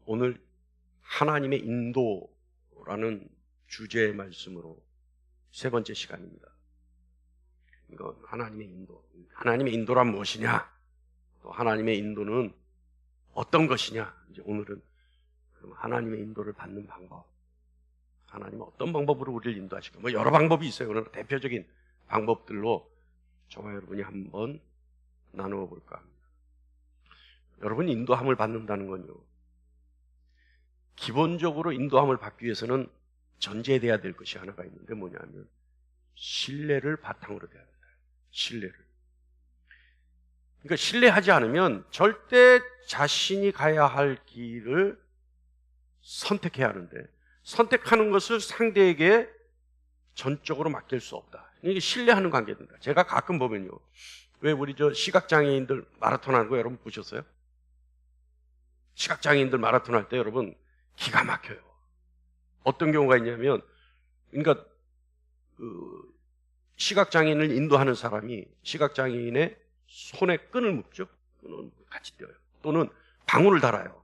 오늘 하나님의 인도라는 주제의 말씀으로 세 번째 시간입니다. 이거 하나님의 인도. 하나님의 인도란 무엇이냐? 또 하나님의 인도는 어떤 것이냐? 이제 오늘은 하나님의 인도를 받는 방법. 하나님은 어떤 방법으로 우리를 인도하실까? 뭐 여러 방법이 있어요. 그러나 대표적인 방법들로 저와 여러분이 한번 나누어 볼까 합니다. 여러분이 인도함을 받는다는 건요, 기본적으로 인도함을 받기 위해서는 전제돼야 될 것이 하나가 있는데 뭐냐면 신뢰를 바탕으로 돼야 된다. 신뢰를. 그러니까 신뢰하지 않으면 절대 자신이 가야 할 길을 선택해야 하는데 선택하는 것을 상대에게 전적으로 맡길 수 없다. 이게 신뢰하는 관계입니다. 제가 가끔 보면요, 왜 우리 시각장애인들 마라톤 하는 거 여러분 보셨어요? 시각장애인들 마라톤 할 때 여러분 기가 막혀요. 어떤 경우가 있냐면, 그러니까 시각장애인을 인도하는 사람이 시각장애인의 손에 끈을 묶죠. 끈을 같이 떼어요. 또는 방울을 달아요.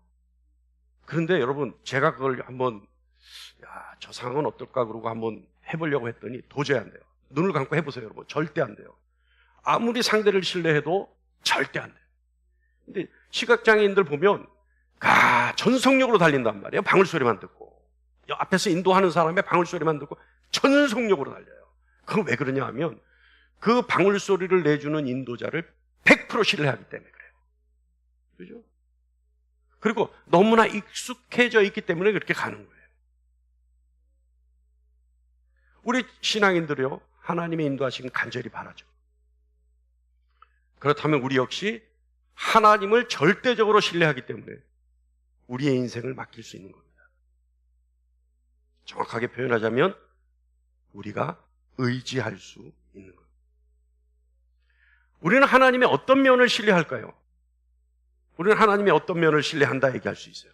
그런데 여러분, 제가 그걸 한번 저 상황은 어떨까 그러고 한번 해보려고 했더니 도저히 안 돼요. 눈을 감고 해보세요, 여러분. 절대 안 돼요. 아무리 상대를 신뢰해도 절대 안 돼요. 근데 시각장애인들 보면 전속력으로 달린단 말이에요. 방울 소리만 듣고. 앞에서 인도하는 사람의 방울 소리만 듣고 전속력으로 달려요. 그건 왜 그러냐 하면 그 방울 소리를 내주는 인도자를 100% 신뢰하기 때문에 그래요. 그죠? 그리고 너무나 익숙해져 있기 때문에 그렇게 가는 거예요. 우리 신앙인들이요, 하나님의 인도하시긴 간절히 바라죠. 그렇다면 우리 역시 하나님을 절대적으로 신뢰하기 때문에 우리의 인생을 맡길 수 있는 겁니다. 정확하게 표현하자면 우리가 의지할 수 있는 겁니다. 우리는 하나님의 어떤 면을 신뢰할까요? 우리는 하나님의 어떤 면을 신뢰한다 얘기할 수 있어요.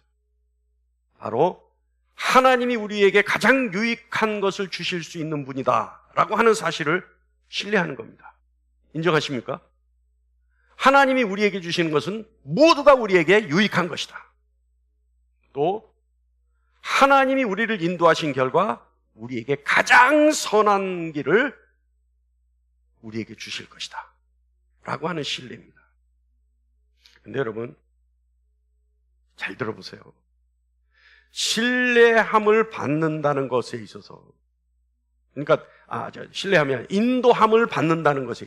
바로 하나님이 우리에게 가장 유익한 것을 주실 수 있는 분이다 라고 하는 사실을 신뢰하는 겁니다. 인정하십니까? 하나님이 우리에게 주시는 것은 모두 다 우리에게 유익한 것이다. 또 하나님이 우리를 인도하신 결과 우리에게 가장 선한 길을 우리에게 주실 것이다 라고 하는 신뢰입니다. 근데 여러분 잘 들어보세요. 신뢰함을 받는다는 것에 있어서, 그러니까 신뢰하면 인도함을 받는다는 것에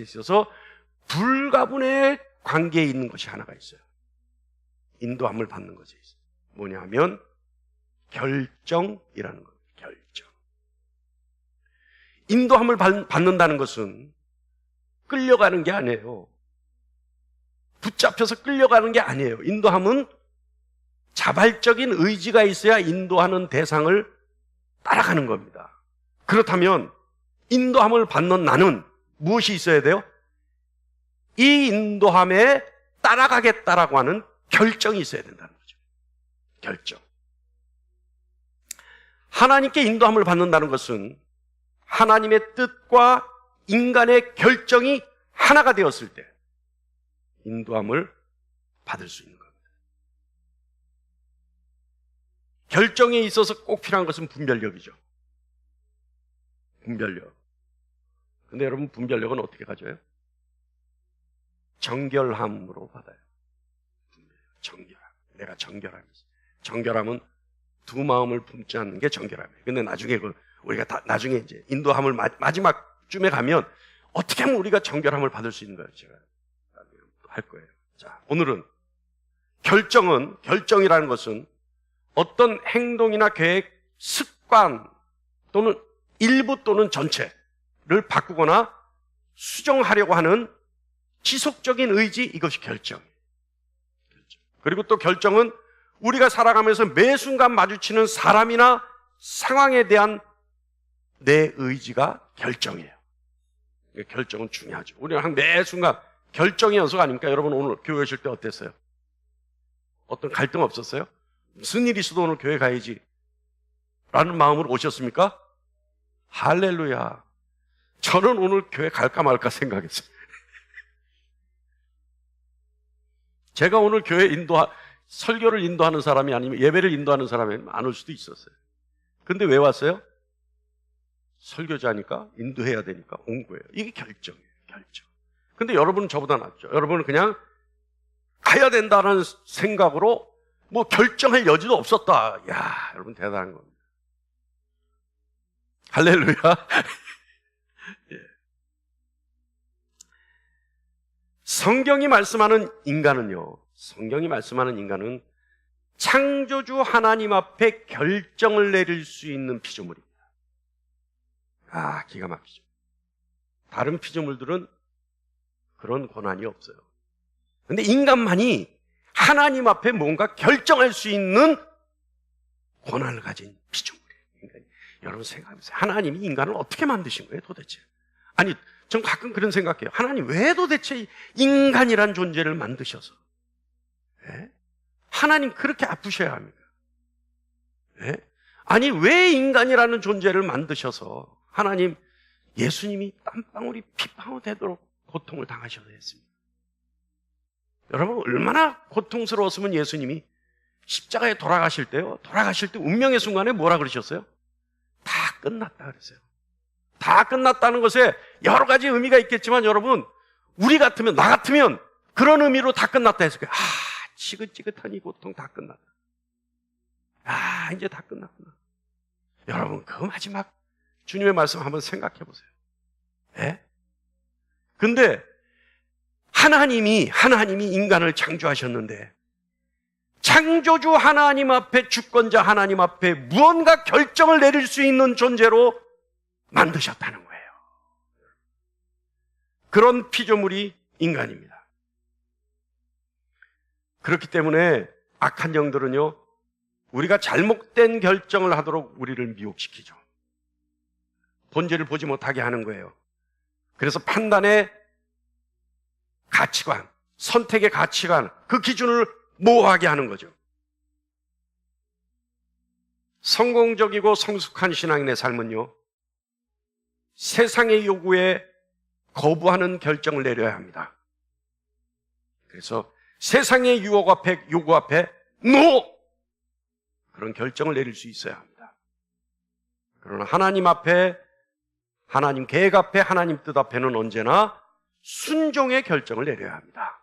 있어서 불가분의 관계에 있는 것이 하나가 있어요. 인도함을 받는 것에 있어요. 뭐냐 하면 결정이라는 겁니다. 결정. 인도함을 받는다는 것은 끌려가는 게 아니에요. 붙잡혀서 끌려가는 게 아니에요. 인도함은 자발적인 의지가 있어야 인도하는 대상을 따라가는 겁니다. 그렇다면 인도함을 받는 나는 무엇이 있어야 돼요? 이 인도함에 따라가겠다라고 하는 결정이 있어야 된다는 거죠. 결정. 하나님께 인도함을 받는다는 것은 하나님의 뜻과 인간의 결정이 하나가 되었을 때 인도함을 받을 수 있는 겁니다. 결정에 있어서 꼭 필요한 것은 분별력이죠. 분별력. 근데 여러분, 분별력은 어떻게 가져요? 정결함으로 받아요. 정결함. 내가 정결함이지. 정결함은 두 마음을 품지 않는 게 정결함이에요. 근데 나중에 우리가 나중에 이제 인도함을 마지막쯤에 가면 어떻게 하면 우리가 정결함을 받을 수 있는 거예요. 제가 할 거예요. 자, 오늘은 결정이라는 것은 어떤 행동이나 계획, 습관 또는 일부 또는 전체를 바꾸거나 수정하려고 하는 지속적인 의지, 이것이 결정이에요. 그리고 또 결정은 우리가 살아가면서 매 순간 마주치는 사람이나 상황에 대한 내 의지가 결정이에요. 결정은 중요하죠. 우리는 매 순간 결정의 연속 아닙니까? 여러분 오늘 교회 오실 때 어땠어요? 어떤 갈등 없었어요? 무슨 일이 있어도 오늘 교회 가야지 라는 마음으로 오셨습니까? 할렐루야. 저는 오늘 교회 갈까 말까 생각했어요. 제가 오늘 교회 설교를 인도하는 사람이 아니면 예배를 인도하는 사람이 안 올 수도 있었어요. 근데 왜 왔어요? 설교자니까 인도해야 되니까 온 거예요. 이게 결정이에요. 결정. 근데 여러분은 저보다 낫죠. 여러분은 그냥 가야 된다는 생각으로 뭐 결정할 여지도 없었다. 야, 여러분 대단한 겁니다. 할렐루야. 예. 성경이 말씀하는 인간은요, 성경이 말씀하는 인간은 창조주 하나님 앞에 결정을 내릴 수 있는 피조물입니다. 아, 기가 막히죠. 다른 피조물들은 그런 권한이 없어요. 근데 인간만이 하나님 앞에 뭔가 결정할 수 있는 권한을 가진 피조물이에요. 인간이. 여러분 생각해보세요. 하나님이 인간을 어떻게 만드신 거예요, 도대체? 아니, 전 가끔 그런 생각해요. 하나님 왜 도대체 인간이란 존재를 만드셔서? 예? 하나님 그렇게 아프셔야 합니까? 예? 아니, 왜 인간이라는 존재를 만드셔서 하나님, 예수님이 땀방울이 피방울 되도록 고통을 당하셔야 했습니다. 여러분, 얼마나 고통스러웠으면 예수님이 십자가에 돌아가실 때요, 돌아가실 때 운명의 순간에 뭐라 그러셨어요? 다 끝났다 그랬어요. 다 끝났다는 것에 여러 가지 의미가 있겠지만 여러분, 우리 같으면, 나 같으면 그런 의미로 다 끝났다 했을 거예요. 아, 지긋지긋한 이 고통 다 끝났다. 아, 이제 다 끝났구나. 여러분, 그 마지막 주님의 말씀 한번 생각해 보세요. 예? 근데 하나님이 인간을 창조하셨는데 창조주 하나님 앞에, 주권자 하나님 앞에 무언가 결정을 내릴 수 있는 존재로 만드셨다는 거예요. 그런 피조물이 인간입니다. 그렇기 때문에 악한 영들은요, 우리가 잘못된 결정을 하도록 우리를 미혹시키죠. 본질을 보지 못하게 하는 거예요. 그래서 판단의 가치관, 선택의 가치관, 그 기준을 모호하게 하는 거죠. 성공적이고 성숙한 신앙인의 삶은요, 세상의 요구에 거부하는 결정을 내려야 합니다. 그래서 세상의 요구 앞에 NO! 그런 결정을 내릴 수 있어야 합니다. 그러나 하나님 앞에, 하나님 계획 앞에, 하나님 뜻 앞에는 언제나 순종의 결정을 내려야 합니다.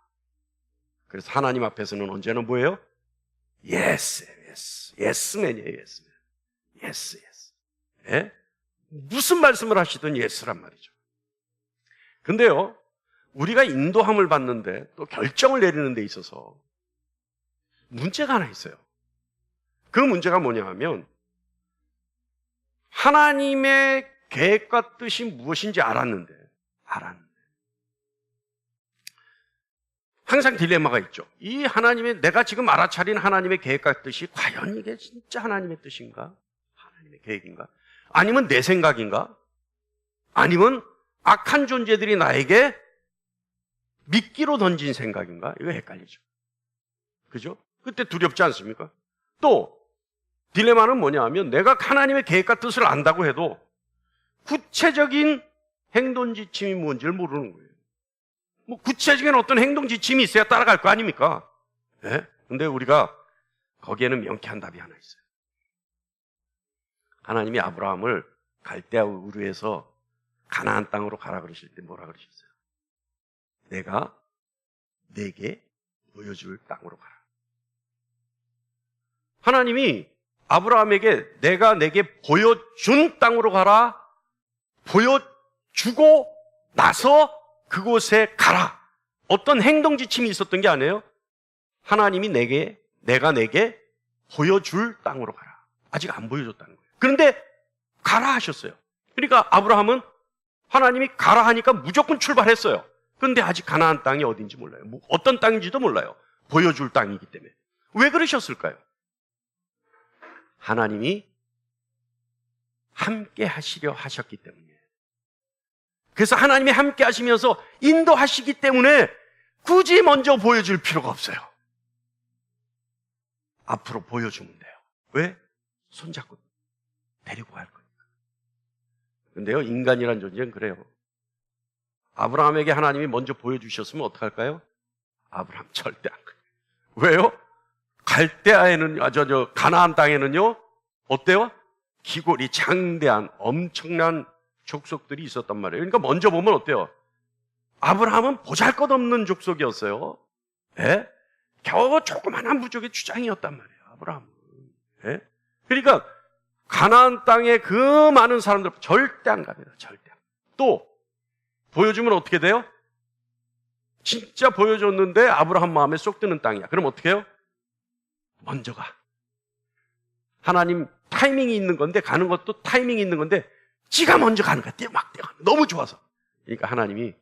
그래서 하나님 앞에서는 언제나 뭐예요? Yes, yes, yes맨이에요, yes맨. Yes, yes. 예? 무슨 말씀을 하시든 yes란 말이죠. 근데요, 우리가 인도함을 받는데 또 결정을 내리는 데 있어서 문제가 하나 있어요. 그 문제가 뭐냐 하면 하나님의 계획과 뜻이 무엇인지 알았는데 항상 딜레마가 있죠. 이 하나님의, 내가 지금 알아차린 하나님의 계획과 뜻이 과연 이게 진짜 하나님의 뜻인가? 하나님의 계획인가? 아니면 내 생각인가? 아니면 악한 존재들이 나에게 미끼로 던진 생각인가? 이거 헷갈리죠. 그죠? 그때 두렵지 않습니까? 또 딜레마는 뭐냐 하면 내가 하나님의 계획과 뜻을 안다고 해도 구체적인 행동 지침이 뭔지를 모르는 거예요. 뭐 구체적인 어떤 행동 지침이 있어야 따라갈 거 아닙니까? 네? 근데 우리가 거기에는 명쾌한 답이 하나 있어요. 하나님이 아브라함을 갈대아 우르에서 가나안 땅으로 가라 그러실 때 뭐라 그러셨어요? 내가 내게 보여줄 땅으로 가라. 하나님이 아브라함에게 내가 내게 보여준 땅으로 가라, 보여주고 나서 그곳에 가라. 어떤 행동 지침이 있었던 게 아니에요. 하나님이 내가 내게 보여줄 땅으로 가라. 아직 안 보여줬다는 거예요. 그런데 가라 하셨어요. 그러니까 아브라함은 하나님이 가라 하니까 무조건 출발했어요. 그런데 아직 가나안 땅이 어딘지 몰라요. 뭐 어떤 땅인지도 몰라요. 보여줄 땅이기 때문에. 왜 그러셨을까요? 하나님이 함께 하시려 하셨기 때문이에요. 그래서 하나님이 함께 하시면서 인도하시기 때문에 굳이 먼저 보여줄 필요가 없어요. 앞으로 보여주면 돼요. 왜? 손잡고 데리고 갈 거니까. 근데요, 인간이란 존재는 그래요. 아브라함에게 하나님이 먼저 보여주셨으면 어떡할까요? 아브라함 절대 안 그래요. 왜요? 갈대아에는, 가나안 땅에는요, 어때요? 기골이 장대한 엄청난 족속들이 있었단 말이에요. 그러니까 먼저 보면 어때요? 아브라함은 보잘것없는 족속이었어요. 예? 겨우 조그만한 부족의 주장이었단 말이에요, 아브라함은. 예? 그러니까 가나안 땅에 그 많은 사람들 절대 안 갑니다. 절대. 또 보여주면 어떻게 돼요? 진짜 보여줬는데 아브라함 마음에 쏙 드는 땅이야. 그럼 어떻게 해요? 먼저 가. 하나님 타이밍이 있는 건데, 가는 것도 타이밍이 있는 건데 지가 먼저 가는 거야. 막 뛰어가. 너무 좋아서. 그러니까 하나님이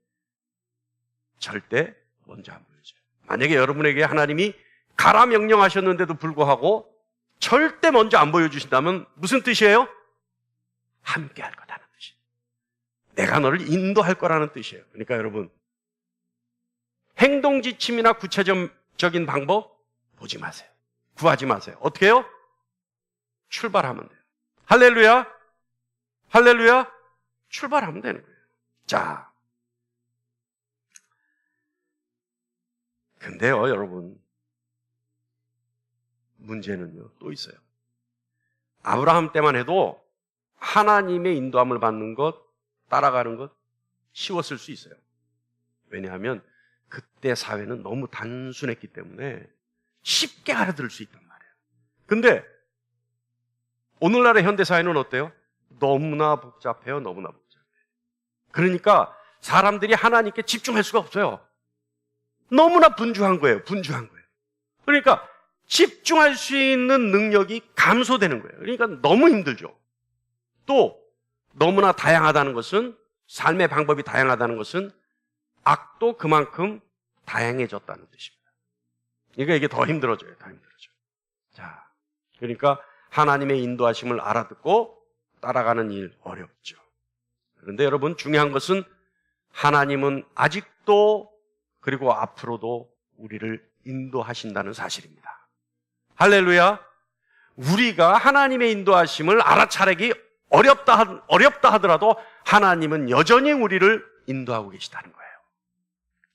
절대 먼저 안 보여줘요. 만약에 여러분에게 하나님이 가라 명령하셨는데도 불구하고 절대 먼저 안 보여주신다면 무슨 뜻이에요? 함께 할 거다는 뜻이에요. 내가 너를 인도할 거라는 뜻이에요. 그러니까 여러분, 행동 지침이나 구체적인 방법 보지 마세요. 구하지 마세요. 어떻게 해요? 출발하면 돼요. 할렐루야. 할렐루야. 출발하면 되는 거예요. 자, 근데요, 여러분, 문제는요, 또 있어요. 아브라함 때만 해도 하나님의 인도함을 받는 것, 따라가는 것 쉬웠을 수 있어요. 왜냐하면 그때 사회는 너무 단순했기 때문에 쉽게 알아들을 수 있단 말이에요. 근데 오늘날의 현대사회는 어때요? 너무나 복잡해요. 너무나 복잡해요. 그러니까 사람들이 하나님께 집중할 수가 없어요. 너무나 분주한 거예요. 분주한 거예요. 그러니까 집중할 수 있는 능력이 감소되는 거예요. 그러니까 너무 힘들죠. 또 너무나 다양하다는 것은, 삶의 방법이 다양하다는 것은 악도 그만큼 다양해졌다는 뜻입니다. 그러니까 이게 더 힘들어져요. 더 힘들어져요. 자, 그러니까 하나님의 인도하심을 알아듣고 따라가는 일 어렵죠. 그런데 여러분, 중요한 것은 하나님은 아직도 그리고 앞으로도 우리를 인도하신다는 사실입니다. 할렐루야. 우리가 하나님의 인도하심을 알아차리기 어렵다 하더라도 하나님은 여전히 우리를 인도하고 계시다는 거예요.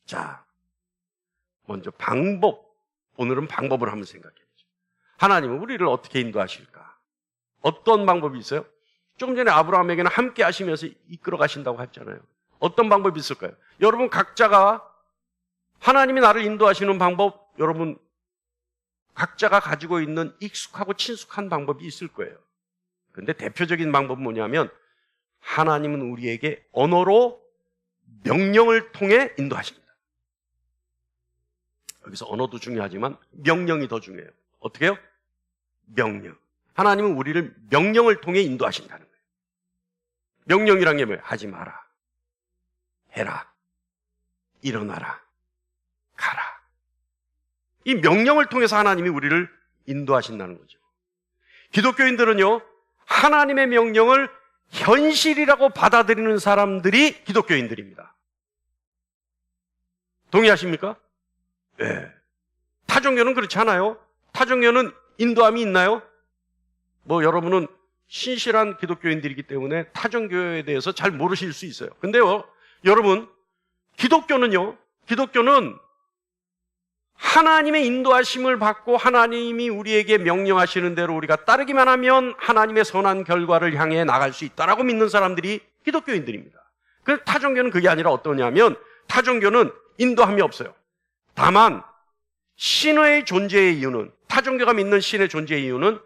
자, 먼저 방법. 오늘은 방법을 한번 생각해보죠. 하나님은 우리를 어떻게 인도하실까? 어떤 방법이 있어요? 조금 전에 아브라함에게는 함께 하시면서 이끌어 가신다고 했잖아요. 어떤 방법이 있을까요? 여러분 각자가 하나님이 나를 인도하시는 방법, 여러분 각자가 가지고 있는 익숙하고 친숙한 방법이 있을 거예요. 그런데 대표적인 방법은 뭐냐면, 하나님은 우리에게 언어로 명령을 통해 인도하십니다. 여기서 언어도 중요하지만 명령이 더 중요해요. 어떻게 해요? 명령. 하나님은 우리를 명령을 통해 인도하신다는 거예요. 명령이란 게 뭐예요? 하지 마라, 해라, 일어나라, 가라. 이 명령을 통해서 하나님이 우리를 인도하신다는 거죠. 기독교인들은요, 하나님의 명령을 현실이라고 받아들이는 사람들이 기독교인들입니다. 동의하십니까? 네. 타종교는 그렇지 않아요? 타종교는 인도함이 있나요? 여러분은 신실한 기독교인들이기 때문에 타종교에 대해서 잘 모르실 수 있어요. 근데요, 여러분, 기독교는 하나님의 인도하심을 받고 하나님이 우리에게 명령하시는 대로 우리가 따르기만 하면 하나님의 선한 결과를 향해 나갈 수 있다라고 믿는 사람들이 기독교인들입니다. 그 타종교는 그게 아니라 어떠냐면, 타종교는 인도함이 없어요. 다만 신의 존재의 이유는, 타종교가 믿는 신의 존재의 이유는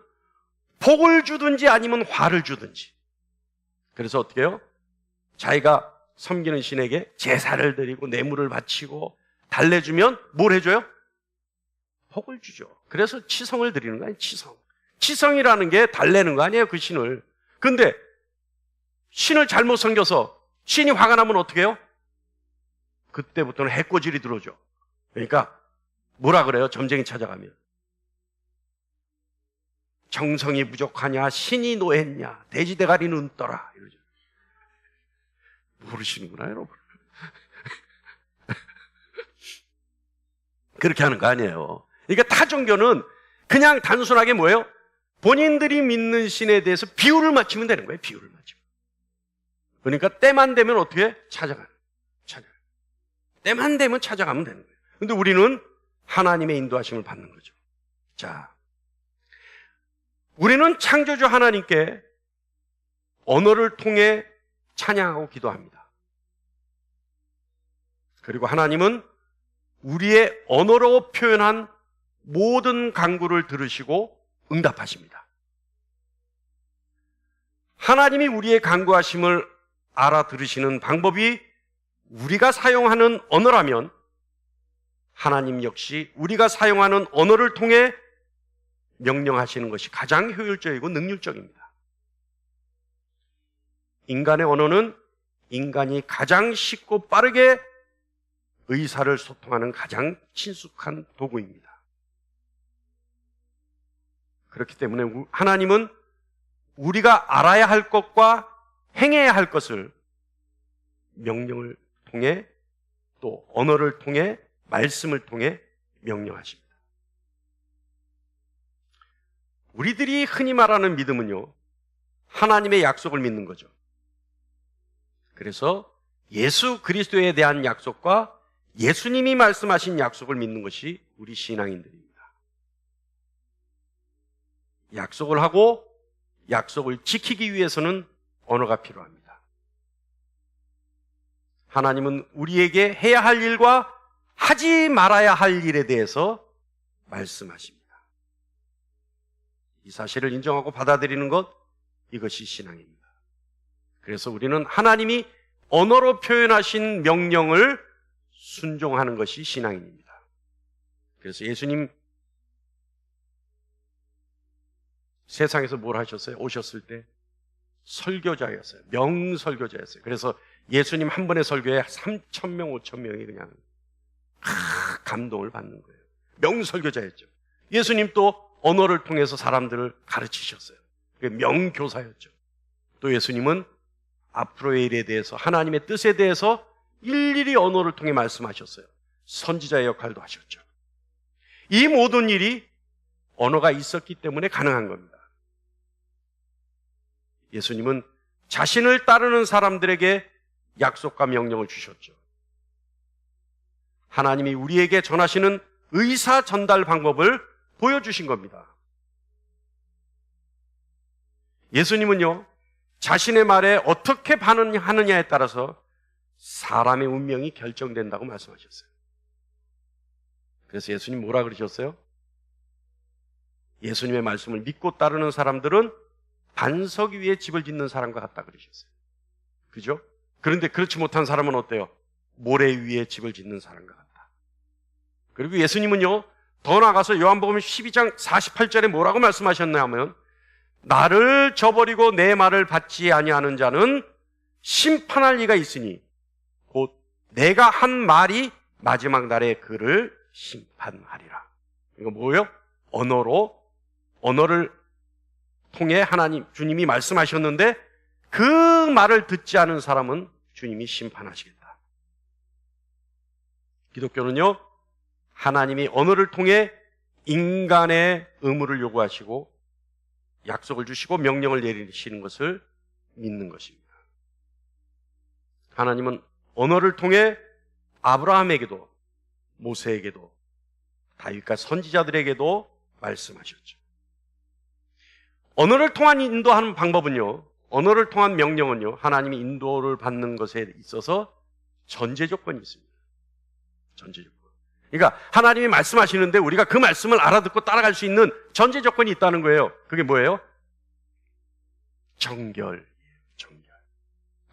복을 주든지 아니면 화를 주든지. 그래서 어떻게 해요? 자기가 섬기는 신에게 제사를 드리고 뇌물을 바치고 달래주면 뭘 해줘요? 복을 주죠. 그래서 치성을 드리는 거 아니에요. 치성이라는 게 달래는 거 아니에요, 그 신을. 근데 신을 잘못 섬겨서 신이 화가 나면 어떻게 해요? 그때부터는 해코질이 들어오죠. 그러니까 뭐라 그래요? 점쟁이 찾아가면 정성이 부족하냐, 신이 노했냐, 돼지대가리 눈 떠라 이러죠. 모르시는구나, 여러분. 그렇게 하는 거 아니에요. 그러니까 타종교는 그냥 단순하게 뭐예요? 본인들이 믿는 신에 대해서 비유를 맞추면 되는 거예요. 비유를 맞추면. 그러니까 때만 되면 어떻게 해? 찾아가요. 때만 되면 찾아가면 되는 거예요. 근데 우리는 하나님의 인도하심을 받는 거죠. 자, 우리는 창조주 하나님께 언어를 통해 찬양하고 기도합니다. 그리고 하나님은 우리의 언어로 표현한 모든 간구를 들으시고 응답하십니다. 하나님이 우리의 간구하심을 알아들으시는 방법이 우리가 사용하는 언어라면 하나님 역시 우리가 사용하는 언어를 통해 명령하시는 것이 가장 효율적이고 능률적입니다. 인간의 언어는 인간이 가장 쉽고 빠르게 의사를 소통하는 가장 친숙한 도구입니다. 그렇기 때문에 하나님은 우리가 알아야 할 것과 행해야 할 것을 명령을 통해 또 언어를 통해 말씀을 통해 명령하십니다. 우리들이 흔히 말하는 믿음은요, 하나님의 약속을 믿는 거죠. 그래서 예수 그리스도에 대한 약속과 예수님이 말씀하신 약속을 믿는 것이 우리 신앙인들입니다. 약속을 하고 약속을 지키기 위해서는 언어가 필요합니다. 하나님은 우리에게 해야 할 일과 하지 말아야 할 일에 대해서 말씀하십니다. 이 사실을 인정하고 받아들이는 것, 이것이 신앙입니다. 그래서 우리는 하나님이 언어로 표현하신 명령을 순종하는 것이 신앙인입니다. 그래서 예수님 세상에서 뭘 하셨어요? 오셨을 때 설교자였어요. 명설교자였어요. 그래서 예수님 한 번의 설교에 3,000명, 5,000명이 그냥 감동을 받는 거예요. 명설교자였죠. 예수님 또 언어를 통해서 사람들을 가르치셨어요. 명교사였죠. 또 예수님은 앞으로의 일에 대해서, 하나님의 뜻에 대해서 일일이 언어를 통해 말씀하셨어요. 선지자의 역할도 하셨죠. 이 모든 일이 언어가 있었기 때문에 가능한 겁니다. 예수님은 자신을 따르는 사람들에게 약속과 명령을 주셨죠. 하나님이 우리에게 전하시는 의사 전달 방법을 보여주신 겁니다. 예수님은요, 자신의 말에 어떻게 반응하느냐에 따라서 사람의 운명이 결정된다고 말씀하셨어요. 그래서 예수님 뭐라 그러셨어요? 예수님의 말씀을 믿고 따르는 사람들은 반석 위에 집을 짓는 사람과 같다 그러셨어요. 그죠? 그런데 그렇지 못한 사람은 어때요? 모래 위에 집을 짓는 사람과 같다. 그리고 예수님은요, 더 나아가서 요한복음 12장 48절에 뭐라고 말씀하셨냐면, 나를 저버리고 내 말을 받지 아니하는 자는 심판할 이가 있으니 곧 내가 한 말이 마지막 날에 그를 심판하리라. 이거 뭐예요? 언어를 통해 하나님, 주님이 말씀하셨는데 그 말을 듣지 않은 사람은 주님이 심판하시겠다. 기독교는요, 하나님이 언어를 통해 인간의 의무를 요구하시고 약속을 주시고 명령을 내리시는 것을 믿는 것입니다. 하나님은 언어를 통해 아브라함에게도, 모세에게도, 다윗과 선지자들에게도 말씀하셨죠. 언어를 통한 인도하는 방법은요, 언어를 통한 명령은요, 하나님이 인도를 받는 것에 있어서 전제 조건이 있습니다. 전제 조건. 그러니까 하나님이 말씀하시는데 우리가 그 말씀을 알아듣고 따라갈 수 있는 전제 조건이 있다는 거예요. 그게 뭐예요? 정결.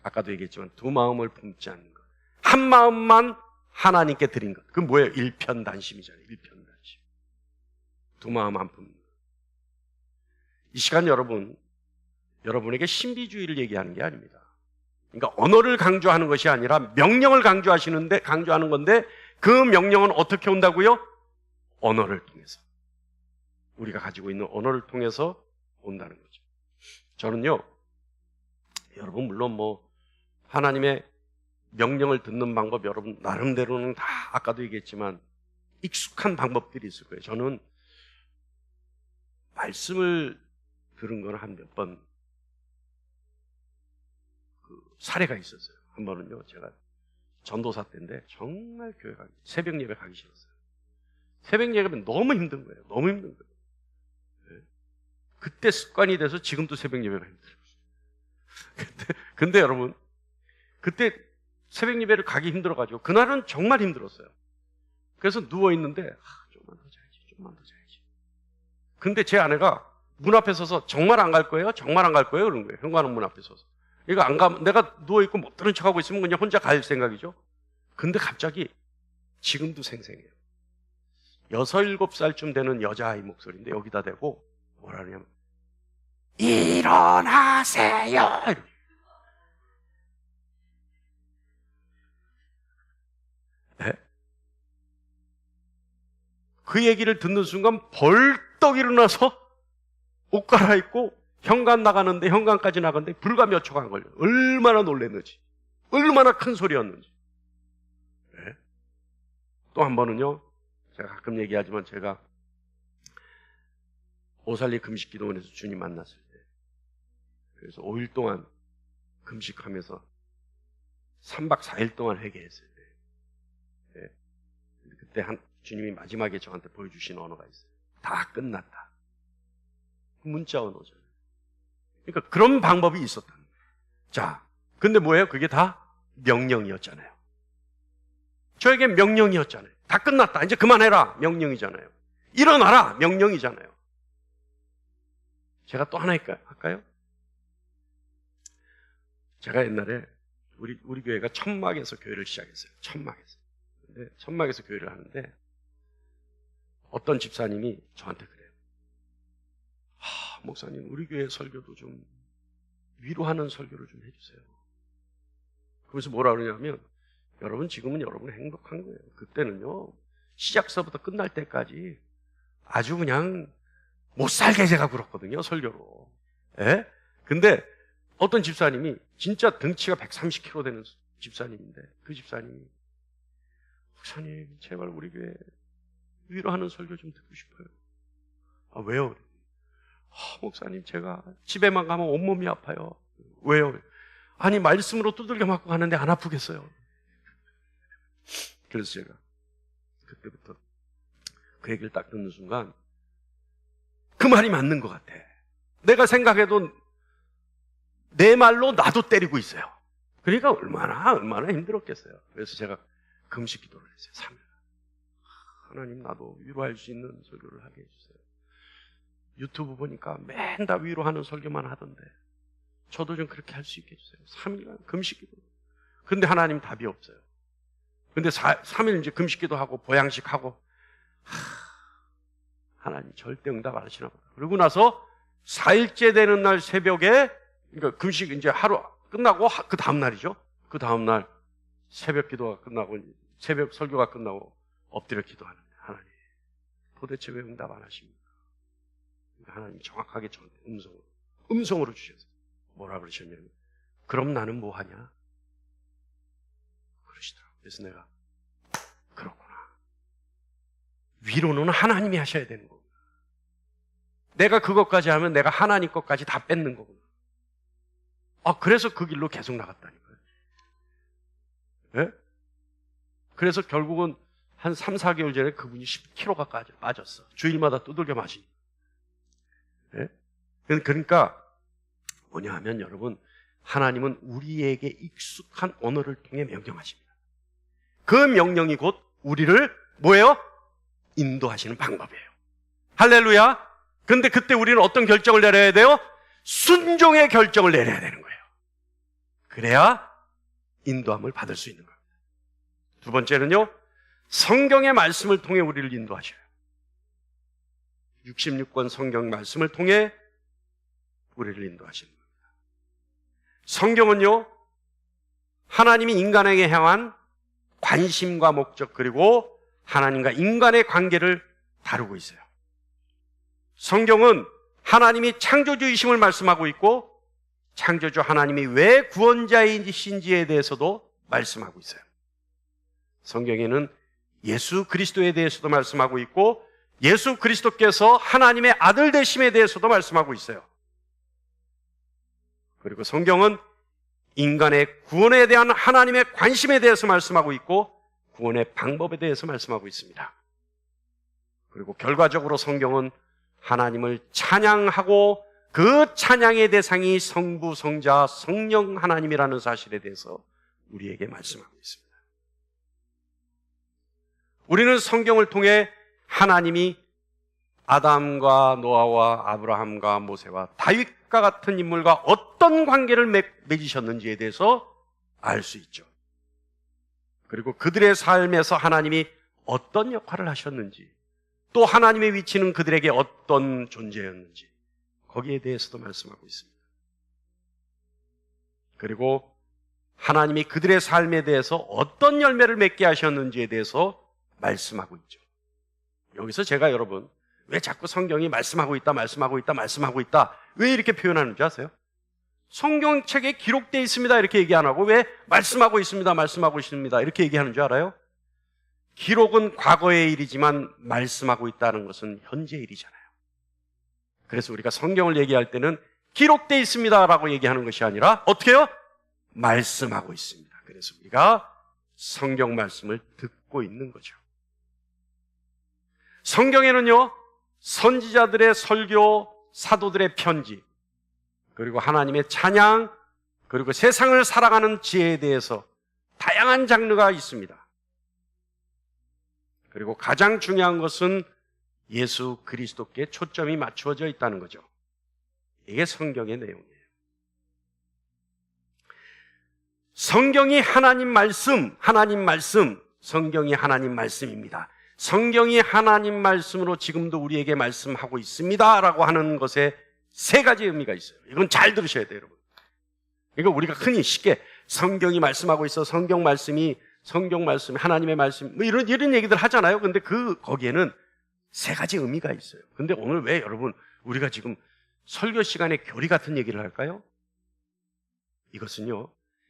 아까도 얘기했지만 두 마음을 품지 않는 것. 한 마음만 하나님께 드린 것. 그건 뭐예요? 일편단심이잖아요. 일편단심. 두 마음 안 품는 것. 이 시간 여러분에게 신비주의를 얘기하는 게 아닙니다. 그러니까 언어를 강조하는 것이 아니라 명령을 강조하는 건데 그 명령은 어떻게 온다고요? 언어를 통해서. 우리가 가지고 있는 언어를 통해서 온다는 거죠. 저는요, 여러분 물론 하나님의 명령을 듣는 방법 여러분 나름대로는 다 아까도 얘기했지만 익숙한 방법들이 있을 거예요. 저는 말씀을 들은 건 한 몇 번 사례가 있었어요. 한 번은요, 제가 전도사 때인데 정말 새벽 예배 가기 싫었어요. 새벽 예배는 너무 힘든 거예요. 너무 힘든 거예요. 그때 습관이 돼서 지금도 새벽 예배가 힘들어요. 근데 여러분, 그때 새벽 예배를 가기 힘들어가지고 그날은 정말 힘들었어요. 그래서 누워있는데 좀만 더 자야지, 좀만 더 자야지. 근데 제 아내가 문 앞에 서서 정말 안 갈 거예요? 정말 안 갈 거예요? 그런 거예요. 현관문 문 앞에 서서. 이거 안 가면 내가 누워있고 못 들은 척하고 있으면 그냥 혼자 갈 생각이죠. 근데 갑자기 지금도 생생해요. 6, 7살쯤 되는 여자아이 목소리인데 여기다 대고 뭐라 그러냐면 일어나세요. 네? 그 얘기를 듣는 순간 벌떡 일어나서 옷 갈아입고 현관 나가는데 현관까지 나가는데 불과 몇 초가 안 걸려요. 얼마나 놀랐는지, 얼마나 큰 소리였는지. 네? 또 한 번은요, 제가 가끔 얘기하지만 제가 오살리 금식기도원에서 주님 만났을 때, 그래서 5일 동안 금식하면서 3박 4일 동안 회개했을 때, 네? 그때 주님이 마지막에 저한테 보여주신 언어가 있어요. 다 끝났다. 문자 언어죠. 그러니까 그런 방법이 있었다는 거예요. 자, 근데 뭐예요? 그게 다 명령이었잖아요. 저에게 명령이었잖아요. 다 끝났다. 이제 그만해라. 명령이잖아요. 일어나라. 명령이잖아요. 제가 또 하나 할까요? 제가 옛날에 우리 교회가 천막에서 교회를 시작했어요. 천막에서. 근데 천막에서 교회를 하는데 어떤 집사님이 저한테 그래요. 목사님, 우리 교회 설교도 좀 위로하는 설교를 좀 해주세요. 그래서 뭐라 그러냐면, 여러분 지금은 여러분 행복한 거예요. 그때는요, 시작서부터 끝날 때까지 아주 그냥 못 살게 제가 굴었거든요, 설교로. 예? 근데 어떤 집사님이 진짜 등치가 130kg 되는 집사님인데 그 집사님이 목사님 제발 우리 교회 위로하는 설교 좀 듣고 싶어요. 아, 왜요? 목사님 제가 집에만 가면 온몸이 아파요. 왜요? 아니 말씀으로 두들겨 맞고 가는데 안 아프겠어요? 그래서 제가 그때부터 그 얘기를 딱 듣는 순간 그 말이 맞는 것 같아. 내가 생각해도 내 말로 나도 때리고 있어요. 그러니까 얼마나 힘들었겠어요. 그래서 제가 금식 기도를 했어요. 3일. 하나님 나도 위로할 수 있는 설교를 하게 해주세요. 유튜브 보니까 맨 다 위로하는 설교만 하던데 저도 좀 그렇게 할 수 있게 해주세요. 3일간 금식기도. 근데 하나님 답이 없어요. 근데 3일 이제 금식기도 하고 보양식하고 하나님 절대 응답 안 하시나 보다. 그러고 나서 4일째 되는 날 새벽에 그러니까 금식 이제 하루 끝나고 그 다음 날이죠. 그 다음 날 새벽 기도가 끝나고 새벽 설교가 끝나고 엎드려 기도하는데 하나님 도대체 왜 응답 안 하십니까? 하나님이 정확하게 저한테 음성으로 주셔서 뭐라 그러셨냐면 그럼 나는 뭐 하냐? 그러시더라고요. 그래서 내가 그렇구나. 위로는 하나님이 하셔야 되는 거구나. 내가 그것까지 하면 내가 하나님 것까지 다 뺏는 거구나. 그래서 그 길로 계속 나갔다니까요. 네? 그래서 결국은 한 3, 4개월 전에 그분이 10kg가 빠졌어. 주일마다 두들겨 맞으니. 네? 그러니까 뭐냐 하면 여러분 하나님은 우리에게 익숙한 언어를 통해 명령하십니다. 그 명령이 곧 우리를 뭐예요? 인도하시는 방법이에요. 할렐루야. 근데 그때 우리는 어떤 결정을 내려야 돼요? 순종의 결정을 내려야 되는 거예요. 그래야 인도함을 받을 수 있는 겁니다. 두 번째는요, 성경의 말씀을 통해 우리를 인도하셔요. 66권 성경 말씀을 통해 우리를 인도하시는 겁니다. 성경은요, 하나님이 인간에게 향한 관심과 목적 그리고 하나님과 인간의 관계를 다루고 있어요. 성경은 하나님이 창조주이심을 말씀하고 있고 창조주 하나님이 왜 구원자이신지에 대해서도 말씀하고 있어요. 성경에는 예수 그리스도에 대해서도 말씀하고 있고 예수 그리스도께서 하나님의 아들 되심에 대해서도 말씀하고 있어요. 그리고 성경은 인간의 구원에 대한 하나님의 관심에 대해서 말씀하고 있고 구원의 방법에 대해서 말씀하고 있습니다. 그리고 결과적으로 성경은 하나님을 찬양하고 그 찬양의 대상이 성부, 성자, 성령 하나님이라는 사실에 대해서 우리에게 말씀하고 있습니다. 우리는 성경을 통해 하나님이 아담과 노아와 아브라함과 모세와 다윗과 같은 인물과 어떤 관계를 맺으셨는지에 대해서 알 수 있죠. 그리고 그들의 삶에서 하나님이 어떤 역할을 하셨는지, 또 하나님의 위치는 그들에게 어떤 존재였는지, 거기에 대해서도 말씀하고 있습니다. 그리고 하나님이 그들의 삶에 대해서 어떤 열매를 맺게 하셨는지에 대해서 말씀하고 있죠. 여기서 제가 여러분, 왜 자꾸 성경이 말씀하고 있다, 말씀하고 있다, 말씀하고 있다, 왜 이렇게 표현하는지 아세요? 성경책에 기록되어 있습니다 이렇게 얘기 안 하고 왜 말씀하고 있습니다, 말씀하고 있습니다 이렇게 얘기하는 줄 알아요? 기록은 과거의 일이지만 말씀하고 있다는 것은 현재 일이잖아요. 그래서 우리가 성경을 얘기할 때는 기록되어 있습니다라고 얘기하는 것이 아니라 어떻게 해요? 말씀하고 있습니다. 그래서 우리가 성경 말씀을 듣고 있는 거죠. 성경에는요, 선지자들의 설교, 사도들의 편지, 그리고 하나님의 찬양, 그리고 세상을 살아가는 지혜에 대해서 다양한 장르가 있습니다. 그리고 가장 중요한 것은 예수 그리스도께 초점이 맞추어져 있다는 거죠. 이게 성경의 내용이에요. 성경이 하나님 말씀, 성경이 하나님 말씀입니다. 성경이 하나님 말씀으로 지금도 우리에게 말씀하고 있습니다 라고 하는 것에 세 가지 의미가 있어요. 이건 잘 들으셔야 돼요, 여러분. 이거 우리가 흔히 쉽게 성경이 말씀하고 있어, 성경 말씀이 하나님의 말씀, 뭐 이런 얘기들 하잖아요. 근데 거기에는 세 가지 의미가 있어요. 근데 오늘 왜 여러분, 우리가 지금 설교 시간에 교리 같은 얘기를 할까요? 이것은요,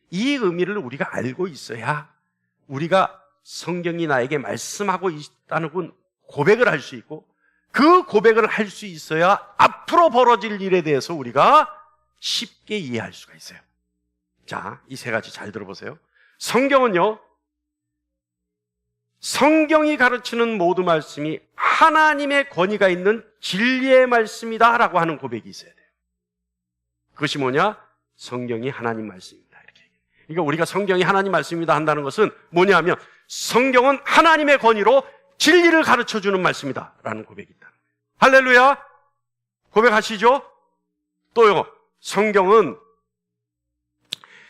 이 의미를 우리가 알고 있어야 우리가 성경이 나에게 말씀하고 있다는 고백을 할 수 있고, 그 고백을 할 수 있어야 앞으로 벌어질 일에 대해서 우리가 쉽게 이해할 수가 있어요. 자, 이 세 가지 잘 들어보세요. 성경은요, 성경이 가르치는 모든 말씀이 하나님의 권위가 있는 진리의 말씀이다 라고 하는 고백이 있어야 돼요. 그것이 뭐냐? 성경이 하나님 말씀입니다. 이렇게. 그러니까 우리가 성경이 하나님 말씀이다 한다는 것은 뭐냐 하면 성경은 하나님의 권위로 진리를 가르쳐주는 말씀이다 라는 고백이 있다. 할렐루야! 고백하시죠? 또요,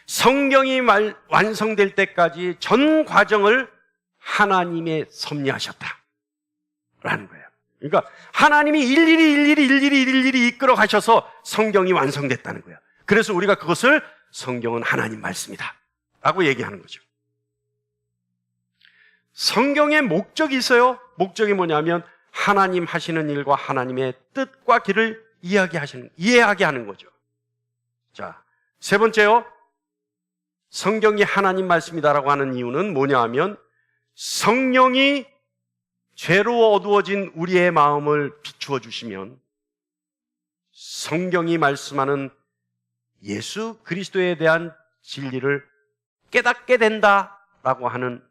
성경이 완성될 때까지 전 과정을 하나님의 섭리하셨다 라는 거예요. 그러니까 하나님이 일일이 이끌어 가셔서 성경이 완성됐다는 거예요. 그래서 우리가 그것을 성경은 하나님 말씀이다 라고 얘기하는 거죠. 성경의 목적이 있어요. 목적이 뭐냐면 하나님 하시는 일과 하나님의 뜻과 길을 이해하게 하는 거죠. 자, 세 번째요. 성경이 하나님 말씀이다라고 하는 이유는 뭐냐 하면 성령이 죄로 어두워진 우리의 마음을 비추어 주시면 성경이 말씀하는 예수 그리스도에 대한 진리를 깨닫게 된다라고 하는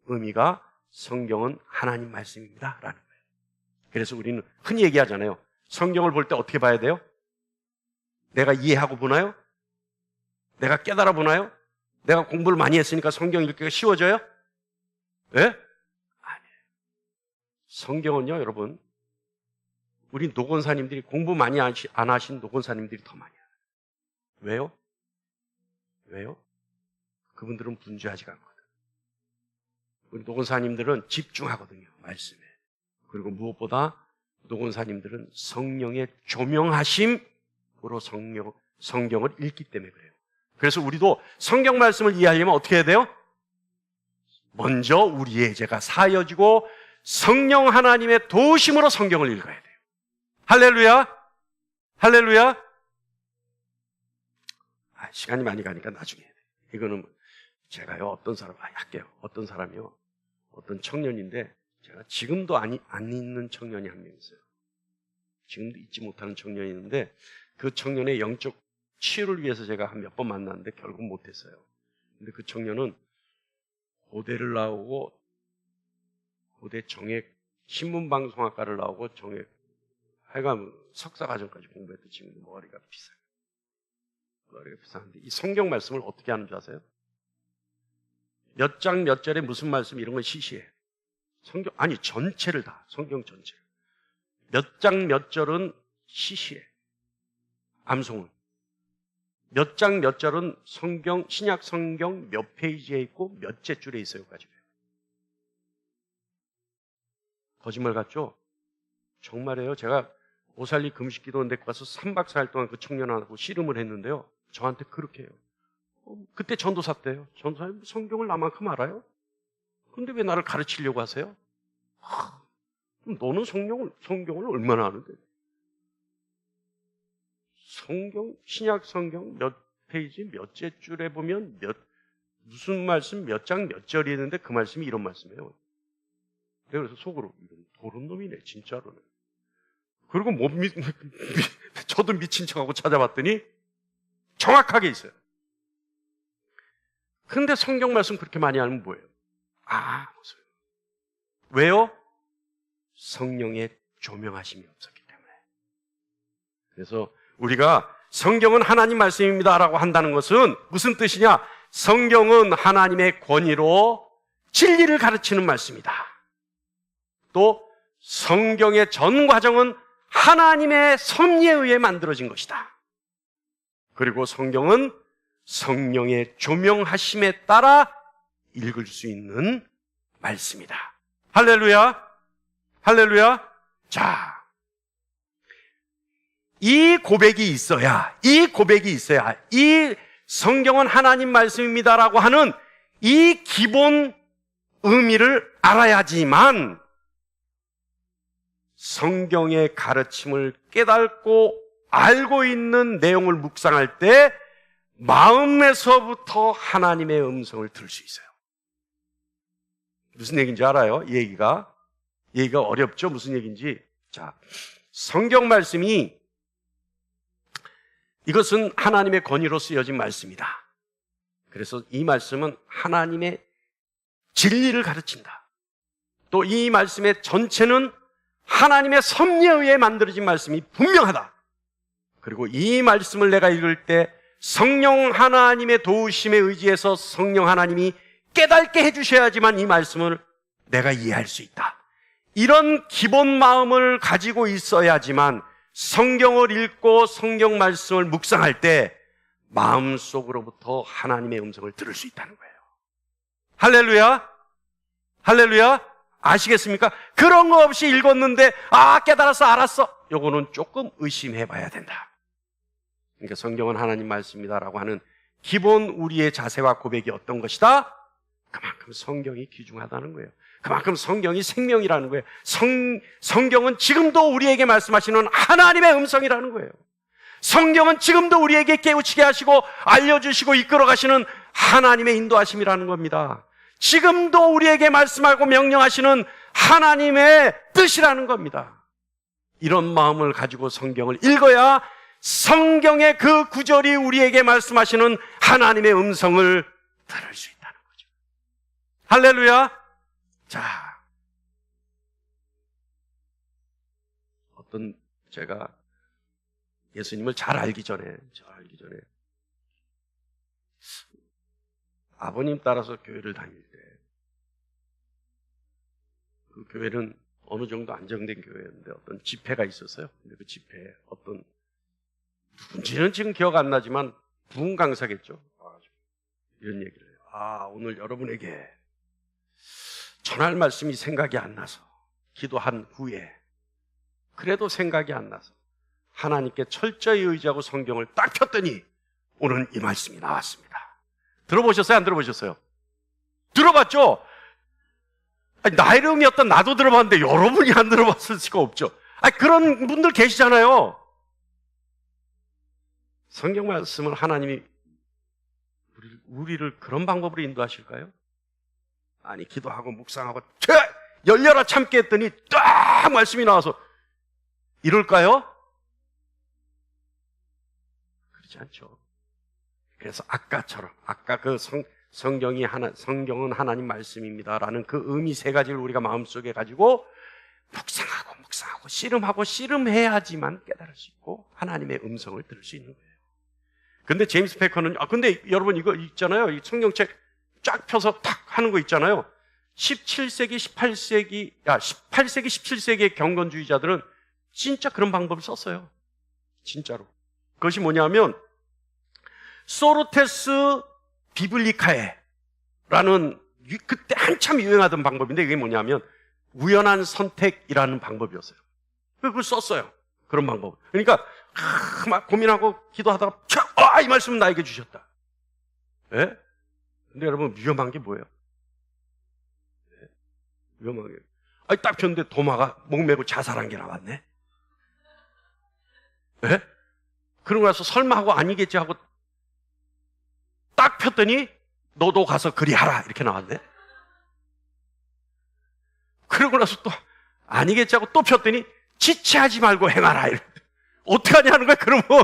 의미가 성경은 하나님 말씀입니다 라는 거예요. 그래서 우리는 흔히 얘기하잖아요. 성경을 볼 때 어떻게 봐야 돼요? 내가 이해하고 보나요? 내가 깨달아 보나요? 내가 공부를 많이 했으니까 성경 읽기가 쉬워져요? 예? 아니에요. 성경은요, 여러분, 우리 노건사님들이 공부 많이 안 하신 노건사님들이 더 많이 해요. 왜요? 그분들은 분주하지가 않거든. 우리 노건사님들은 집중하거든요, 말씀에. 그리고 무엇보다 노건사님들은 성령의 조명하심으로 성경을 읽기 때문에 그래요. 그래서 우리도 성경 말씀을 이해하려면 어떻게 해야 돼요? 먼저 우리의 죄가 사여지고 성령 하나님의 도우심으로 성경을 읽어야 돼요. 할렐루야! 할렐루야! 시간이 많이 가니까 나중에 해야 돼요. 이거는 제가요, 할게요. 어떤 사람이요, 어떤 청년인데, 제가 지금도 안 있는 청년이 한 명 있어요. 지금도 잊지 못하는 청년이 있는데, 그 청년의 영적 치유를 위해서 제가 한 몇 번 만났는데 결국 못했어요. 근데 그 청년은 고대를 나오고, 고대 정액 신문방송학과를 나오고 정액 하여간 석사과정까지 공부했던 친구는 머리가 비싸요. 머리가 비싼데 이 성경 말씀을 어떻게 하는 줄 아세요? 몇 장 몇 절에 무슨 말씀 이런 건 시시해. 성경 아니 전체를 다 성경 전체. 몇 장 몇 절은 시시해. 암송은 몇 장 몇 절은 성경 신약 성경 몇 페이지에 있고 몇째 줄에 있어요까지. 거짓말 같죠? 정말이에요. 제가 오살리 금식기도 데리고 가서 3박 4일 동안 그 청년하고 씨름을 했는데요. 저한테 그렇게 해요. 그때 전도사 때요. 전도사님 성경을 나만큼 알아요? 근데 왜 나를 가르치려고 하세요? 너는 성경을 얼마나 아는데? 성경, 신약 성경 몇 페이지, 몇째 줄에 보면 무슨 말씀, 몇 장, 몇 절이 있는데 그 말씀이 이런 말씀이에요. 그래서 속으로, 이런 도른 놈이네, 진짜로는. 그리고 저도 미친 척하고 찾아봤더니 정확하게 있어요. 근데 성경 말씀 그렇게 많이 알면 뭐예요? 무슨. 왜요? 성령의 조명하심이 없었기 때문에. 그래서 우리가 성경은 하나님 말씀입니다라고 한다는 것은 무슨 뜻이냐? 성경은 하나님의 권위로 진리를 가르치는 말씀이다. 또 성경의 전 과정은 하나님의 섭리에 의해 만들어진 것이다. 그리고 성경은 성령의 조명하심에 따라 읽을 수 있는 말씀이다. 할렐루야! 할렐루야! 자, 이 고백이 있어야 이 성경은 하나님 말씀입니다라고 하는 이 기본 의미를 알아야지만 성경의 가르침을 깨닫고 알고 있는 내용을 묵상할 때 마음에서부터 하나님의 음성을 들을 수 있어요. 무슨 얘기인지 알아요? 이 얘기가 어렵죠? 무슨 얘기인지. 자, 성경 말씀이 이것은 하나님의 권위로 쓰여진 말씀이다. 그래서 이 말씀은 하나님의 진리를 가르친다. 또 이 말씀의 전체는 하나님의 섭리에 의해 만들어진 말씀이 분명하다. 그리고 이 말씀을 내가 읽을 때 성령 하나님의 도우심에 의지해서 성령 하나님이 깨닫게 해주셔야지만 이 말씀을 내가 이해할 수 있다. 이런 기본 마음을 가지고 있어야지만 성경을 읽고 성경 말씀을 묵상할 때 마음속으로부터 하나님의 음성을 들을 수 있다는 거예요. 할렐루야! 할렐루야! 아시겠습니까? 그런 거 없이 읽었는데 깨달았어, 알았어. 요거는 조금 의심해 봐야 된다. 그러니까 성경은 하나님 말씀이다라고 하는 기본 우리의 자세와 고백이 어떤 것이다? 그만큼 성경이 귀중하다는 거예요. 그만큼 성경이 생명이라는 거예요. 성경은 지금도 우리에게 말씀하시는 하나님의 음성이라는 거예요. 성경은 지금도 우리에게 깨우치게 하시고 알려주시고 이끌어가시는 하나님의 인도하심이라는 겁니다. 지금도 우리에게 말씀하고 명령하시는 하나님의 뜻이라는 겁니다. 이런 마음을 가지고 성경을 읽어야 성경의 그 구절이 우리에게 말씀하시는 하나님의 음성을 들을 수 있다는 거죠. 할렐루야! 자, 제가 예수님을 잘 알기 전에 아버님 따라서 교회를 다닐 때 그 교회는 어느 정도 안정된 교회였는데 어떤 집회가 있었어요. 근데 그 집회에 어떤 누군지는 지금 기억 안 나지만 부흥 강사겠죠. 이런 얘기를 해요. 오늘 여러분에게 전할 말씀이 생각이 안 나서 기도한 후에 그래도 생각이 안 나서 하나님께 철저히 의지하고 성경을 딱 폈더니 오늘 이 말씀이 나왔습니다. 들어보셨어요? 안 들어보셨어요? 들어봤죠? 나이름이었던 나도 들어봤는데 여러분이 안 들어봤을 수가 없죠. 그런 분들 계시잖아요. 성경 말씀을 하나님이 우리를 그런 방법으로 인도하실까요? 아니, 기도하고 묵상하고 열려라 참게 했더니 딱 말씀이 나와서 이럴까요? 그렇지 않죠. 그래서 아까처럼 아까 그 성경은 하나님 말씀입니다라는 그 의미 세 가지를 우리가 마음속에 가지고 묵상하고 씨름하고 씨름하고 씨름해야지만 깨달을 수 있고 하나님의 음성을 들을 수 있는 거예요. 근데 제임스 패커는 근데 여러분 이거 있잖아요. 이 성경책 쫙 펴서 탁 하는 거 있잖아요. 18세기, 18세기, 17세기의 경건주의자들은 진짜 그런 방법을 썼어요. 진짜로. 그것이 뭐냐면 소르테스 비블리카에라는 그때 한참 유행하던 방법인데 그게 뭐냐면 우연한 선택이라는 방법이었어요. 그걸 썼어요. 그런 방법. 그러니까 막 고민하고 기도하다가 이 말씀은 나에게 주셨다. 예? 근데 여러분 위험한 게 뭐예요? 예? 위험한 게 딱 폈는데 도마가 목매고 자살한 게 나왔네. 예? 그러고 나서 설마 하고 아니겠지 하고 딱 폈더니 너도 가서 그리하라 이렇게 나왔네. 그러고 나서 또 아니겠지 하고 또 폈더니 지체하지 말고 행하라 이렇게. 어떻게 하냐는 거야. 그럼 뭐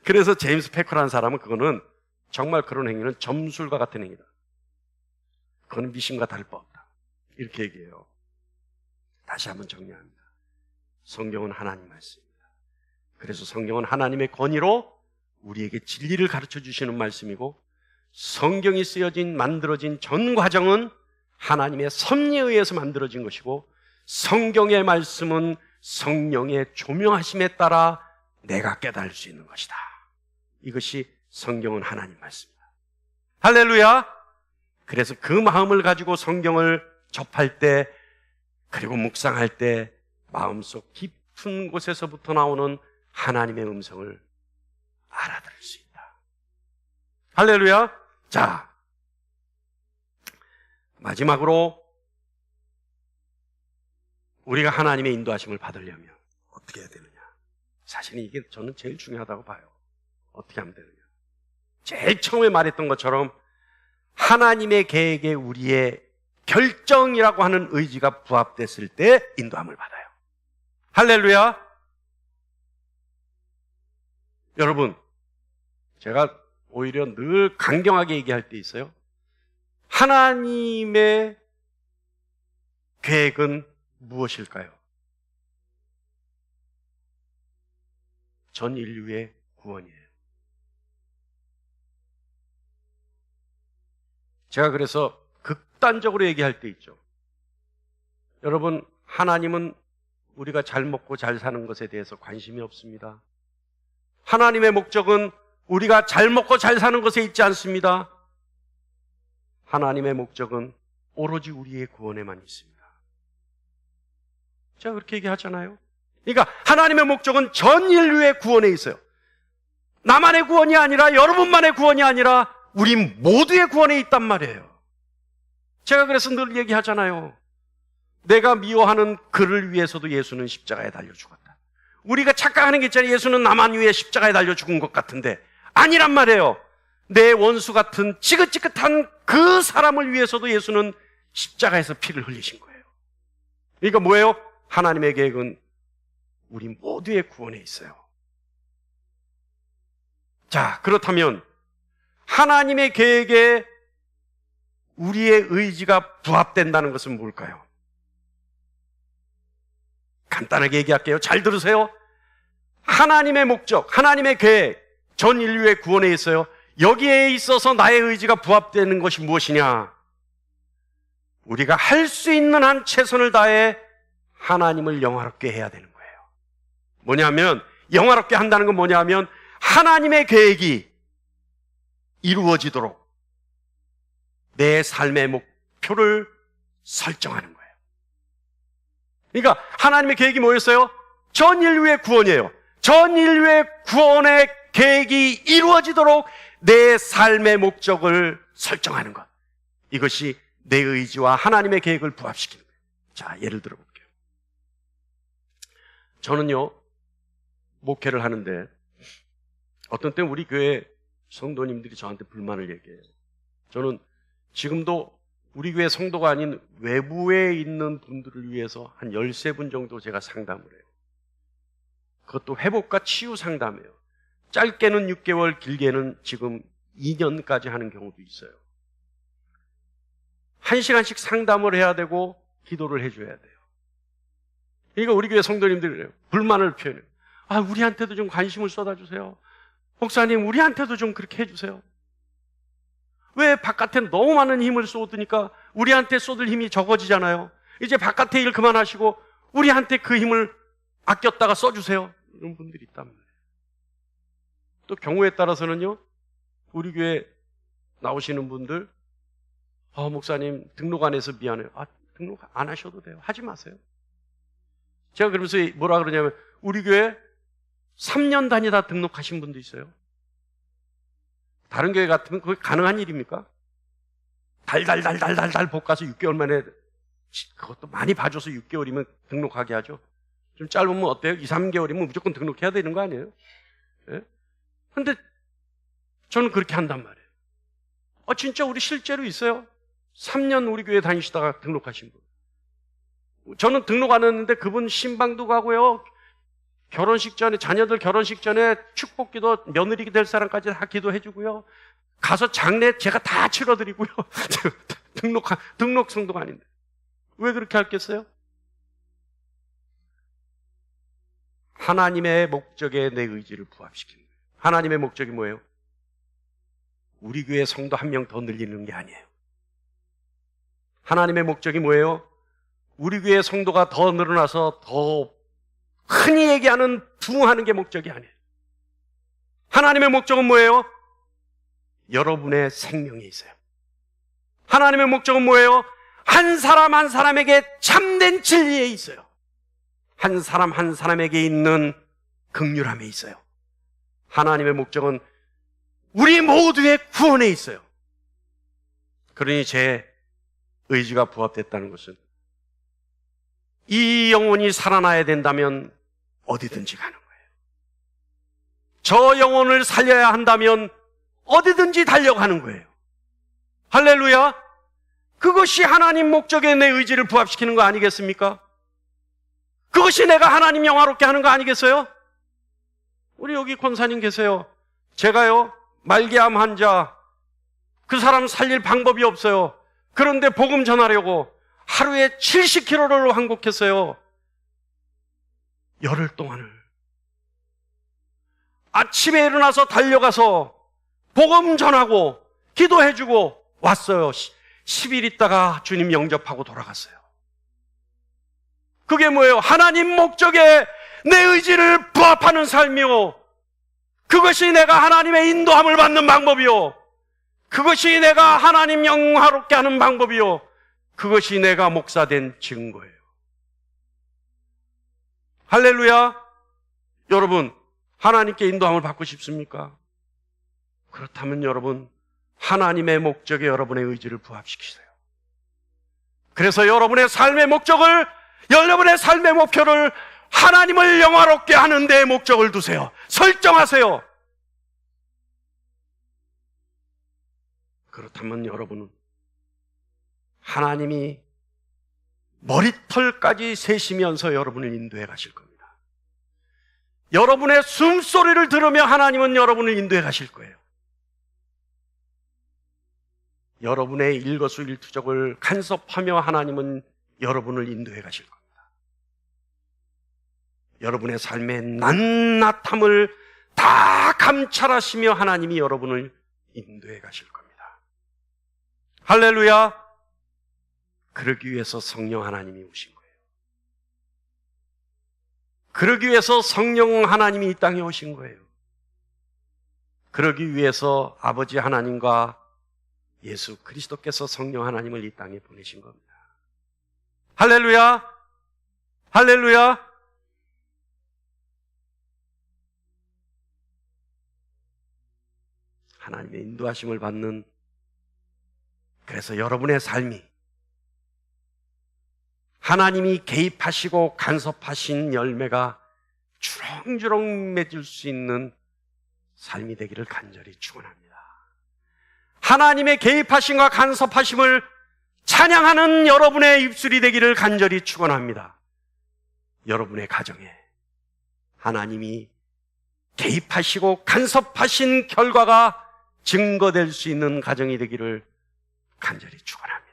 그래서 제임스 패커라는 사람은 그거는 정말 그런 행위는 점술과 같은 행위다. 그거는 미신과 다를 바 없다. 이렇게 얘기해요. 다시 한번 정리합니다. 성경은 하나님 말씀입니다. 그래서 성경은 하나님의 권위로 우리에게 진리를 가르쳐 주시는 말씀이고 성경이 쓰여진 만들어진 전 과정은 하나님의 섭리에 의해서 만들어진 것이고 성경의 말씀은 성령의 조명하심에 따라 내가 깨달을 수 있는 것이다. 이것이 성경은 하나님 말씀입니다. 할렐루야! 그래서 그 마음을 가지고 성경을 접할 때 그리고 묵상할 때 마음속 깊은 곳에서부터 나오는 하나님의 음성을 알아들을 수 있다. 할렐루야! 자, 마지막으로 우리가 하나님의 인도하심을 받으려면 어떻게 해야 되느냐? 사실은 이게 저는 제일 중요하다고 봐요. 어떻게 하면 되느냐? 제일 처음에 말했던 것처럼 하나님의 계획에 우리의 결정이라고 하는 의지가 부합됐을 때 인도함을 받아요. 할렐루야! 여러분, 제가 오히려 늘 강경하게 얘기할 때 있어요. 하나님의 계획은 무엇일까요? 전 인류의 구원이에요. 제가 그래서 극단적으로 얘기할 때 있죠. 여러분, 하나님은 우리가 잘 먹고 잘 사는 것에 대해서 관심이 없습니다. 하나님의 목적은 우리가 잘 먹고 잘 사는 것에 있지 않습니다. 하나님의 목적은 오로지 우리의 구원에만 있습니다. 제가 그렇게 얘기하잖아요. 그러니까 하나님의 목적은 전 인류의 구원에 있어요. 나만의 구원이 아니라 여러분만의 구원이 아니라 우리 모두의 구원에 있단 말이에요. 제가 그래서 늘 얘기하잖아요. 내가 미워하는 그를 위해서도 예수는 십자가에 달려 죽었다. 우리가 착각하는 게 있잖아요. 예수는 나만 위해 십자가에 달려 죽은 것 같은데 아니란 말이에요. 내 원수 같은 지긋지긋한 그 사람을 위해서도 예수는 십자가에서 피를 흘리신 거예요. 그러니까 뭐예요? 하나님의 계획은 우리 모두의 구원에 있어요. 자, 그렇다면 하나님의 계획에 우리의 의지가 부합된다는 것은 뭘까요? 간단하게 얘기할게요. 잘 들으세요. 하나님의 목적, 하나님의 계획, 전 인류의 구원에 있어요. 여기에 있어서 나의 의지가 부합되는 것이 무엇이냐? 우리가 할 수 있는 한 최선을 다해 하나님을 영화롭게 해야 되는 거예요. 뭐냐면 영화롭게 한다는 건 뭐냐면 하나님의 계획이 이루어지도록 내 삶의 목표를 설정하는 거예요. 그러니까 하나님의 계획이 뭐였어요? 전 인류의 구원이에요. 전 인류의 구원의 계획이 이루어지도록 내 삶의 목적을 설정하는 것. 이것이 내 의지와 하나님의 계획을 부합시키는 거예요. 자, 예를 들어볼게요. 저는요, 목회를 하는데 어떤 때 우리 교회 성도님들이 저한테 불만을 얘기해요. 저는 지금도 우리 교회 성도가 아닌 외부에 있는 분들을 위해서 한 13분 정도 제가 상담을 해요. 그것도 회복과 치유 상담이에요. 짧게는 6개월, 길게는 지금 2년까지 하는 경우도 있어요. 1시간씩 상담을 해야 되고 기도를 해줘야 돼요. 그러니까 우리 교회 성도님들이 그래요. 불만을 표현해요. 아, 우리한테도 좀 관심을 쏟아주세요. 목사님, 우리한테도 좀 그렇게 해주세요. 왜 바깥에 너무 많은 힘을 쏟으니까 우리한테 쏟을 힘이 적어지잖아요. 이제 바깥에 일 그만하시고 우리한테 그 힘을 아꼈다가 써주세요. 이런 분들이 있단 말이에요. 또 경우에 따라서는요, 우리 교회 나오시는 분들, 목사님 등록 안 해서 미안해요. 등록 안 하셔도 돼요. 하지 마세요. 제가 그러면서 뭐라 그러냐면, 우리 교회 3년 다니다 등록하신 분도 있어요. 다른 교회 같으면 그게 가능한 일입니까? 달달달달달달 볶아서 6개월 만에, 그것도 많이 봐줘서 6개월이면 등록하게 하죠. 좀 짧으면 어때요? 2, 3개월이면 무조건 등록해야 되는 거 아니에요? 예? 근데 저는 그렇게 한단 말이에요. 진짜 우리 실제로 있어요. 3년 우리 교회 다니시다가 등록하신 분. 저는 등록 안 했는데 그분 신방도 가고요. 결혼식 전에, 자녀들 결혼식 전에 축복기도 며느리 될 사람까지 다 기도해주고요. 가서 장례 제가 다 치러드리고요. 등록 성도가 아닌데. 왜 그렇게 할겠어요? 하나님의 목적에 내 의지를 부합시키는 거예요. 하나님의 목적이 뭐예요? 우리 교회 성도 한 명 더 늘리는 게 아니에요. 하나님의 목적이 뭐예요? 우리 교회 성도가 더 늘어나서 더 흔히 얘기하는 부흥하는 게 목적이 아니에요. 하나님의 목적은 뭐예요? 여러분의 생명에 있어요. 하나님의 목적은 뭐예요? 한 사람 한 사람에게 참된 진리에 있어요. 한 사람 한 사람에게 있는 긍휼함에 있어요. 하나님의 목적은 우리 모두의 구원에 있어요. 그러니 제 의지가 부합됐다는 것은 이 영혼이 살아나야 된다면 어디든지 가는 거예요. 저 영혼을 살려야 한다면 어디든지 달려가는 거예요. 할렐루야! 그것이 하나님 목적에 내 의지를 부합시키는 거 아니겠습니까? 그것이 내가 하나님 영화롭게 하는 거 아니겠어요? 우리 여기 권사님 계세요. 제가요, 말기암 환자, 그 사람 살릴 방법이 없어요. 그런데 복음 전하려고 하루에 70km를 왕복했어요. 열흘 동안을. 아침에 일어나서 달려가서 복음 전하고 기도해주고 왔어요. 10일 있다가 주님 영접하고 돌아갔어요. 그게 뭐예요? 하나님 목적에 내 의지를 부합하는 삶이요. 그것이 내가 하나님의 인도함을 받는 방법이요. 그것이 내가 하나님 영화롭게 하는 방법이요. 그것이 내가 목사된 증거예요. 할렐루야! 여러분, 하나님께 인도함을 받고 싶습니까? 그렇다면 여러분, 하나님의 목적에 여러분의 의지를 부합시키세요. 그래서 여러분의 삶의 목적을, 여러분의 삶의 목표를 하나님을 영화롭게 하는 데에 목적을 두세요. 설정하세요. 그렇다면 여러분은 하나님이 머리털까지 세시면서 여러분을 인도해 가실 겁니다. 여러분의 숨소리를 들으며 하나님은 여러분을 인도해 가실 거예요. 여러분의 일거수일투족을 간섭하며 하나님은 여러분을 인도해 가실 겁니다. 여러분의 삶의 낱낱함을 다 감찰하시며 하나님이 여러분을 인도해 가실 겁니다. 할렐루야! 그러기 위해서 성령 하나님이 오신 거예요. 그러기 위해서 성령 하나님이 이 땅에 오신 거예요. 그러기 위해서 아버지 하나님과 예수 그리스도께서 성령 하나님을 이 땅에 보내신 겁니다. 할렐루야! 할렐루야! 하나님의 인도하심을 받는, 그래서 여러분의 삶이 하나님이 개입하시고 간섭하신 열매가 주렁주렁 맺을 수 있는 삶이 되기를 간절히 축원합니다. 하나님의 개입하심과 간섭하심을 찬양하는 여러분의 입술이 되기를 간절히 축원합니다. 여러분의 가정에 하나님이 개입하시고 간섭하신 결과가 증거될 수 있는 가정이 되기를 간절히 축원합니다.